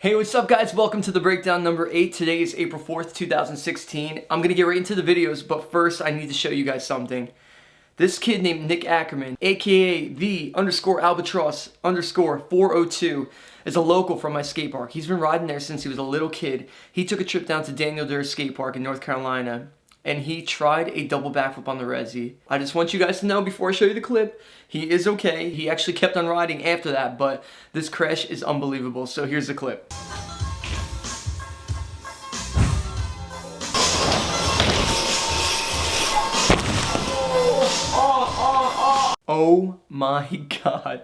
Hey, what's up guys? Welcome to the breakdown number 8. Today is April 4th, 2016. I'm gonna get right into the videos, but first I need to show you guys something. This kid named Nick Ackerman, aka the _albatross _ 402, is a local from my skate park. He's been riding there since he was a little kid. He took a trip down to Daniel Durr's skate park in North Carolina, and he tried a double backflip on the resi. I just want you guys to know before I show you the clip, he is okay. He actually kept on riding after that, but this crash is unbelievable. So here's the clip. Oh my god.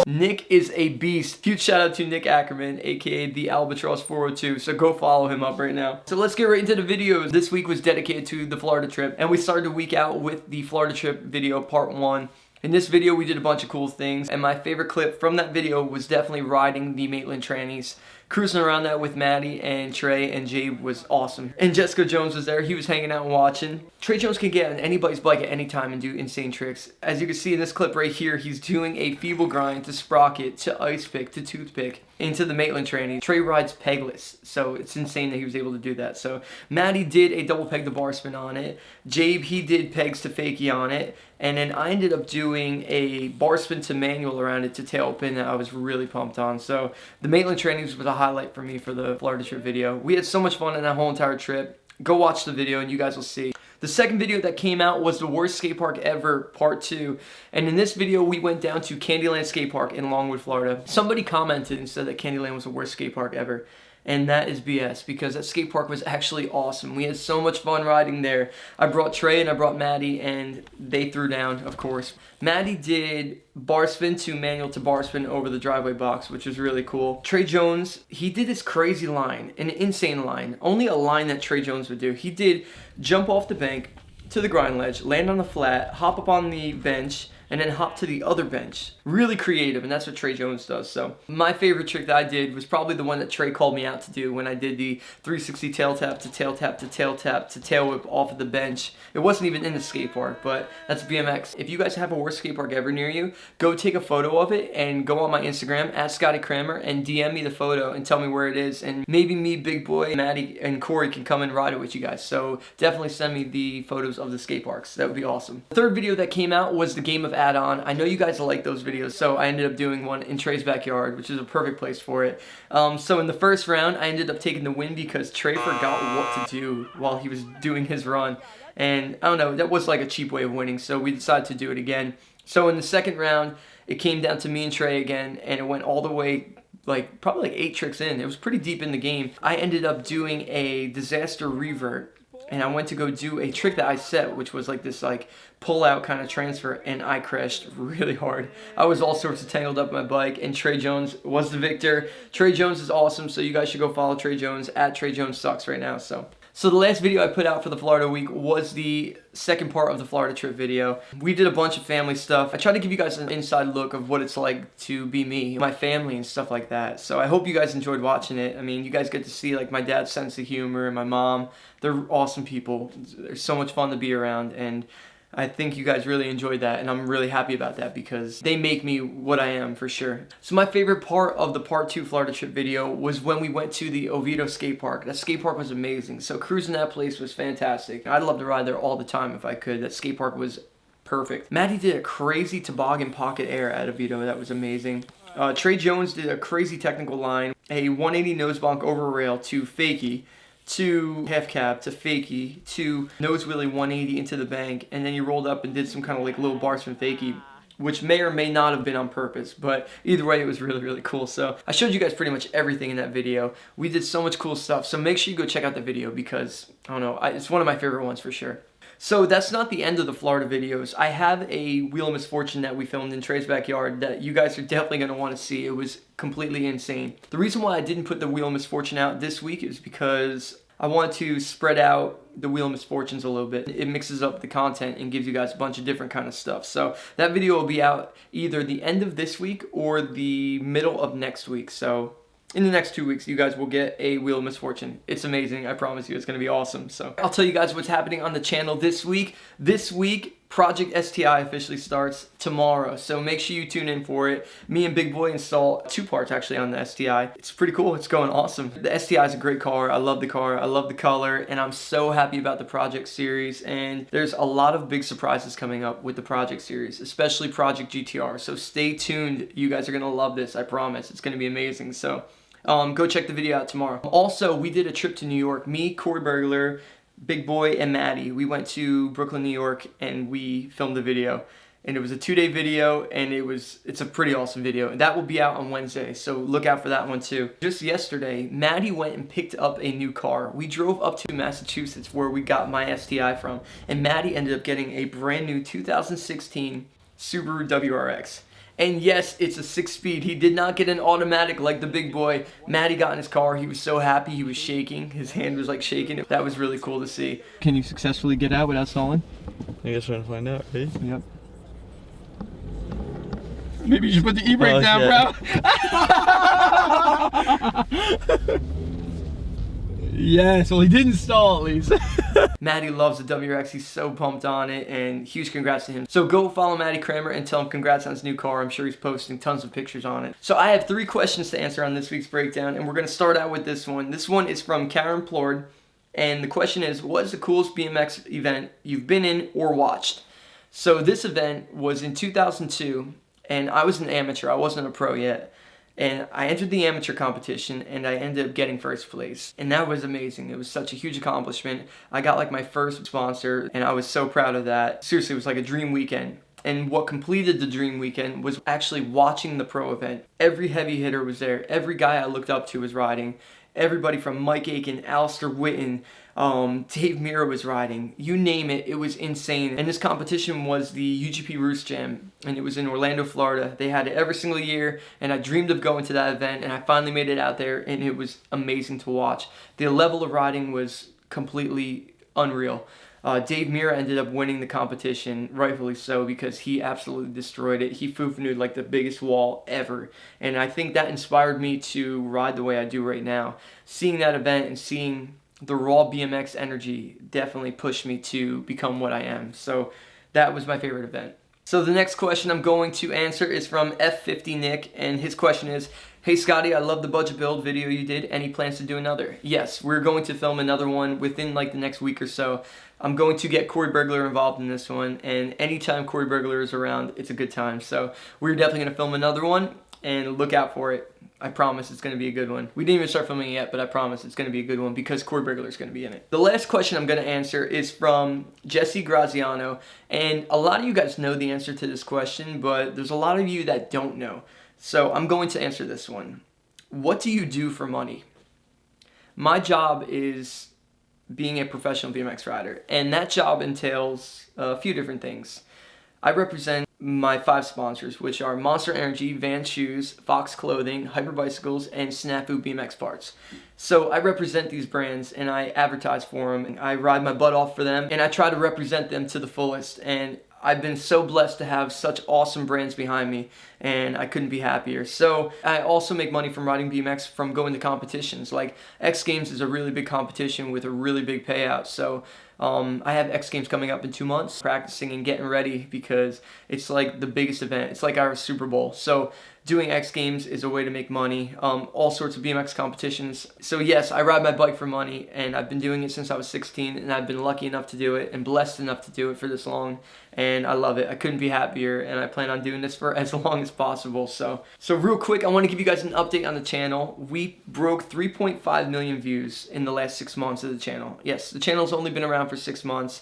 Nick is a beast. Huge shout out to Nick Ackerman, aka the Albatross 402. So go follow him up right now. So let's get right into the videos. This week was dedicated to the Florida trip, and we started the week out with the Florida trip video part 1. In this video, we did a bunch of cool things, and my favorite clip from that video was definitely riding the Maitland trannies. Cruising around that with Maddie and Trey and Jabe was awesome. And Jessie Jones was there. He was hanging out and watching. Trey Jones can get on anybody's bike at any time and do insane tricks. As you can see in this clip right here, he's doing a feeble grind to sprocket, to ice pick, to toothpick, into the Maitland tranny. Trey rides pegless, so it's insane that he was able to do that. So Maddie did a double peg to bar spin on it. Jabe, he did pegs to fakie on it. And then I ended up doing a bar spin to manual around it to tailpin that I was really pumped on. So the Maitland trannies was a highlight for me for the Florida trip video. We had so much fun in that whole entire trip. Go watch the video and you guys will see. The second video that came out was the worst skate park ever, part 2. And in this video, we went down to Candyland Skate Park in Longwood, Florida. Somebody commented and said that Candyland was the worst skate park ever. And that is BS, because that skate park was actually awesome. We had so much fun riding there. I brought Trey and I brought Maddie, and they threw down, of course. Maddie did bar spin to manual to bar spin over the driveway box, which was really cool. Trey Jones, he did this crazy line, an insane line. Only a line that Trey Jones would do. He did jump off the bank to the grind ledge, land on the flat, hop up on the bench, and then hop to the other bench. Really creative, and that's what Trey Jones does. So my favorite trick that I did was probably the one that Trey called me out to do when I did the 360 tail tap to tail tap to tail tap to tail whip off of the bench. It wasn't even in the skate park, but that's BMX. If you guys have a worst skate park ever near you, go take a photo of it and go on my Instagram at Scotty Cranmer and DM me the photo and tell me where it is, and maybe me, Big Boy, Maddie, and Corey can come and ride it with you guys. So definitely send me the photos of the skate parks. That would be awesome. The third video that came out was the game of Addon. I know you guys like those videos, so I ended up doing one in Trey's backyard, which is a perfect place for it. So in the first round, I ended up taking the win because Trey forgot what to do while he was doing his run. And I don't know, that was like a cheap way of winning, so we decided to do it again. So in the second round, it came down to me and Trey again, and it went all the way, like probably like 8 tricks in. It was pretty deep in the game. I ended up doing a disaster revert, and I went to go do a trick that I set, which was like this like pull out kind of transfer, and I crashed really hard. I was all sorts of tangled up my bike, and Trey Jones was the victor. Trey Jones is awesome, so you guys should go follow Trey Jones at Trey Jones Sucks right now. So the last video I put out for the Florida week was the second part of the Florida trip video. We did a bunch of family stuff. I tried to give you guys an inside look of what it's like to be me, my family, and stuff like that. So I hope you guys enjoyed watching it. I mean, you guys get to see like my dad's sense of humor and my mom. They're awesome people. They're so much fun to be around, and I think you guys really enjoyed that, and I'm really happy about that because they make me what I am for sure. So my favorite part of the part 2 Florida trip video was when we went to the Oviedo skate park. That skate park was amazing. So cruising that place was fantastic. I'd love to ride there all the time if I could. That skate park was perfect. Maddie did a crazy toboggan pocket air at Oviedo. That was amazing. Trey Jones did a crazy technical line, a 180 nose bonk over rail to fakie, to half cab, to fakie, to nose wheelie 180 into the bank, and then he rolled up and did some kind of like little bar spin fakie, which may or may not have been on purpose, but either way it was really, really cool. So I showed you guys pretty much everything in that video. We did so much cool stuff, so make sure you go check out the video because, I don't know, it's one of my favorite ones for sure. So that's not the end of the Florida videos. I have a Wheel of Misfortune that we filmed in Trey's backyard that you guys are definitely going to want to see. It was completely insane. The reason why I didn't put the Wheel of Misfortune out this week is because I want to spread out the Wheel of Misfortunes a little bit. It mixes up the content and gives you guys a bunch of different kind of stuff. So that video will be out either the end of this week or the middle of next week. So in the next 2 weeks, you guys will get a Wheel of Misfortune. It's amazing. I promise you, it's going to be awesome. So I'll tell you guys what's happening on the channel this week. This week, Project STI officially starts tomorrow, so make sure you tune in for it. Me and Big Boy install 2 parts actually on the STI. It's pretty cool. It's going awesome. The STI is a great car. I love the car. I love the color, and I'm so happy about the Project series. And there's a lot of big surprises coming up with the Project series, especially Project GTR. So stay tuned. You guys are gonna love this. I promise. It's gonna be amazing. So go check the video out tomorrow. Also, we did a trip to New York. Me, Corey Burglar, Big Boy, and Maddie. We went to Brooklyn, New York, and we filmed a video. And it was a 2-day video, and it's a pretty awesome video. And that will be out on Wednesday, so look out for that one too. Just yesterday, Maddie went and picked up a new car. We drove up to Massachusetts, where we got my STI from, and Maddie ended up getting a brand new 2016 Subaru WRX. And yes, it's a 6-speed. He did not get an automatic like the Big Boy. Maddie got in his car. He was so happy. He was shaking. His hand was like shaking. That was really cool to see. Can you successfully get out without stalling? I guess we're gonna find out, right? Yep. Maybe you should put the e-brake down, bro. Yes, well, he didn't stall at least. Maddie loves the WRX. He's so pumped on it, and huge congrats to him. So go follow Maddie Cranmer and tell him congrats on his new car. I'm sure he's posting tons of pictures on it. So I have 3 questions to answer on this week's breakdown, and we're going to start out with this one. This one is from Karen Plord, and the question is, what is the coolest BMX event you've been in or watched? So this event was in 2002, and I was an amateur. I wasn't a pro yet. And I entered the amateur competition, and I ended up getting first place. And that was amazing. It was such a huge accomplishment. I got like my first sponsor, and I was so proud of that. Seriously, it was like a dream weekend. And what completed the dream weekend was actually watching the pro event. Every heavy hitter was there. Every guy I looked up to was riding. Everybody from Mike Aiken, Alistair Witten, Dave Mira was riding. You name it, it was insane. And this competition was the UGP Roost Jam, and it was in Orlando, Florida. They had it every single year, and I dreamed of going to that event, and I finally made it out there, and it was amazing to watch. The level of riding was completely unreal. Dave Mira ended up winning the competition, rightfully so, because he absolutely destroyed it. He foo-fooed like the biggest wall ever, and I think that inspired me to ride the way I do right now. Seeing that event and seeing the raw BMX energy definitely pushed me to become what I am. So that was my favorite event. So the next question I'm going to answer is from F50 Nick, and his question is, hey Scotty, I love the budget build video you did. Any plans to do another? Yes, we're going to film another one within like the next week or so. I'm going to get Corey Burglar involved in this one, and anytime Corey Burglar is around, it's a good time. So we're definitely going to film another one, and look out for it. I promise it's going to be a good one. We didn't even start filming it yet, but I promise it's going to be a good one because Corey Burglar is going to be in it. The last question I'm going to answer is from Jessie Graziano, and a lot of you guys know the answer to this question, but there's a lot of you that don't know. So I'm going to answer this one. What do you do for money? My job is being a professional BMX rider, and that job entails a few different things. I represent my 5 sponsors, which are Monster Energy, Vans Shoes, Fox Clothing, Hyper Bicycles, and Snafu BMX Parts. So I represent these brands, and I advertise for them, and I ride my butt off for them, and I try to represent them to the fullest. And I've been so blessed to have such awesome brands behind me, and I couldn't be happier. So I also make money from riding BMX from going to competitions. Like X Games is a really big competition with a really big payout. So I have X Games coming up in 2 months, practicing and getting ready because it's like the biggest event. It's like our Super Bowl. So doing X Games is a way to make money, all sorts of BMX competitions. So yes, I ride my bike for money, and I've been doing it since I was 16, and I've been lucky enough to do it and blessed enough to do it for this long, and I love it. I couldn't be happier, and I plan on doing this for as long as possible. So real quick, I want to give you guys an update on the channel. We broke 3.5 million views in the last 6 months of the channel. Yes, the channel's only been around for 6 months.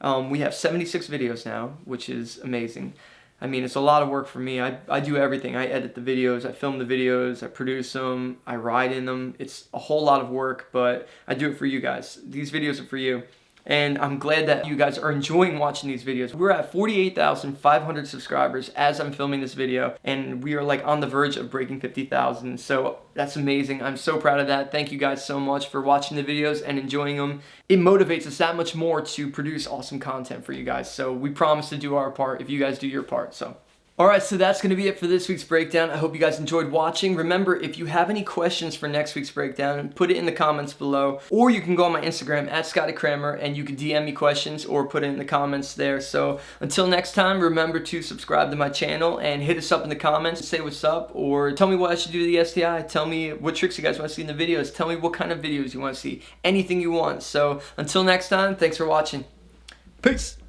We have 76 videos now, which is amazing. I mean, it's a lot of work for me. I do everything. I edit the videos, I film the videos, I produce them, I ride in them. It's a whole lot of work, but I do it for you guys. These videos are for you. And I'm glad that you guys are enjoying watching these videos. We're at 48,500 subscribers as I'm filming this video, and we are like on the verge of breaking 50,000. So that's amazing. I'm so proud of that. Thank you guys so much for watching the videos and enjoying them. It motivates us that much more to produce awesome content for you guys. So we promise to do our part if you guys do your part. So Alright, so that's going to be it for this week's breakdown. I hope you guys enjoyed watching. Remember, if you have any questions for next week's breakdown, put it in the comments below. Or you can go on my Instagram, at Scotty Cranmer, and you can DM me questions or put it in the comments there. So until next time, remember to subscribe to my channel and hit us up in the comments. Say what's up, or tell me what I should do to the STI. Tell me what tricks you guys want to see in the videos. Tell me what kind of videos you want to see. Anything you want. So until next time, thanks for watching. Peace!